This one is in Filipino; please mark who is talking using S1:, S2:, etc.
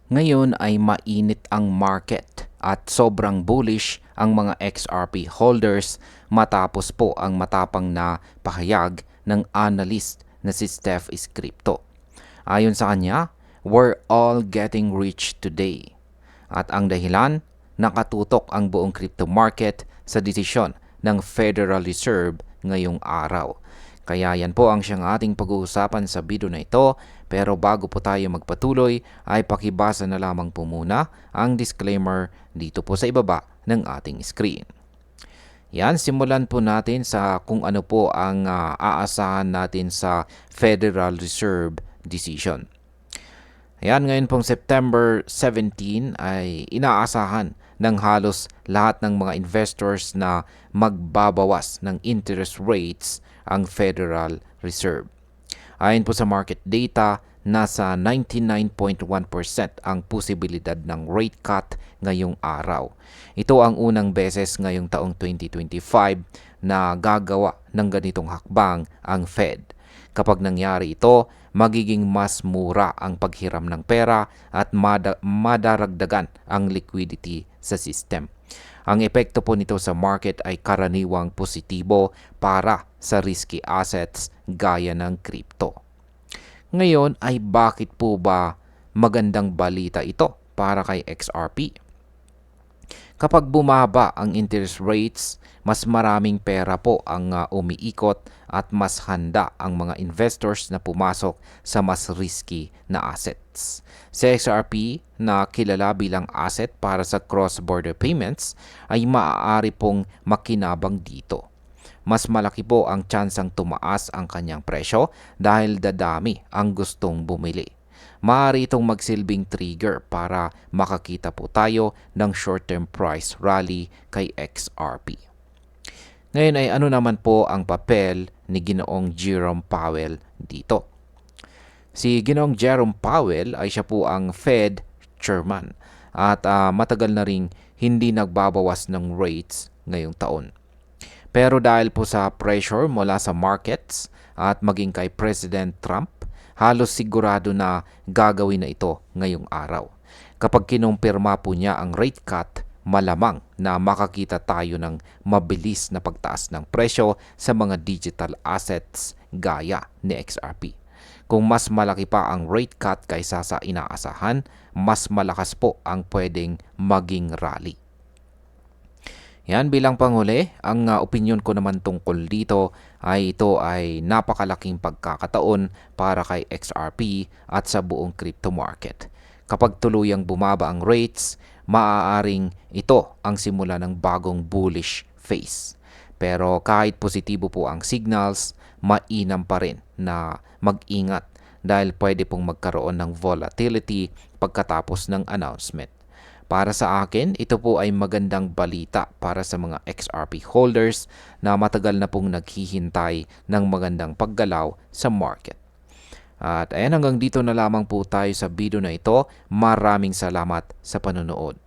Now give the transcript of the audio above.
S1: Ngayon ay mainit ang market at sobrang bullish ang mga XRP holders matapos po ang matapang na pahayag ng analyst na si Steph is Crypto. Ayon sa kanya, we're all getting rich today. At ang dahilan, nakatutok ang buong crypto market sa desisyon ng Federal Reserve ngayong araw. Kaya yan po ang siyang ating pag-uusapan sa video na ito. Pero bago po tayo magpatuloy ay pakibasa na lamang po muna ang disclaimer dito po sa ibaba ng ating screen. Yan, simulan po natin sa kung ano po ang aasahan natin sa Federal Reserve decision. Ayan, ngayon pong September 17 ay inaasahan ng halos lahat ng mga investors na magbabawas ng interest rates ang Federal Reserve. Ayon po sa market data, nasa 99.1% ang posibilidad ng rate cut ngayong araw. Ito ang unang beses ngayong taong 2025 na gagawa ng ganitong hakbang ang Fed. Kapag nangyari ito, magiging mas mura ang paghiram ng pera at madaragdagan ang liquidity sa system. Ang epekto po nito sa market ay karaniwang positibo para sa risky assets gaya ng crypto. Ngayon ay bakit po ba magandang balita ito para kay XRP? Kapag bumaba ang interest rates, mas maraming pera po ang umiikot at mas handa ang mga investors na pumasok sa mas risky na assets. Si XRP na kilala bilang asset para sa cross-border payments ay maaari pong makinabang dito. Mas malaki po ang tsansang tumaas ang kanyang presyo dahil dadami ang gustong bumili. Maaari itong magsilbing trigger para makakita po tayo ng short-term price rally kay XRP. Ngayon ay ano naman po ang papel ni Ginoong Jerome Powell dito? Si Ginoong Jerome Powell ay siya po ang Fed chairman at matagal na ring hindi nagbabawas ng rates ngayong taon. Pero dahil po sa pressure mula sa markets at maging kay President Trump, halos sigurado na gagawin na ito ngayong araw. Kapag kinumpirma po niya ang rate cut, malamang na makakita tayo ng mabilis na pagtaas ng presyo sa mga digital assets gaya ni XRP. Kung mas malaki pa ang rate cut kaysa sa inaasahan, mas malakas po ang pwedeng maging rally. Yan, bilang panghuli, ang opinion ko naman tungkol dito ay ito ay napakalaking pagkakataon para kay XRP at sa buong crypto market. Kapag tuluyang bumaba ang rates, maaaring ito ang simula ng bagong bullish phase. Pero kahit positibo po ang signals, mainam pa rin na mag-ingat dahil pwede pong magkaroon ng volatility pagkatapos ng announcement. Para sa akin, ito po ay magandang balita para sa mga XRP holders na matagal na pong naghihintay ng magandang paggalaw sa market. At ayan, hanggang dito na lamang po tayo sa video na ito. Maraming salamat sa panonood.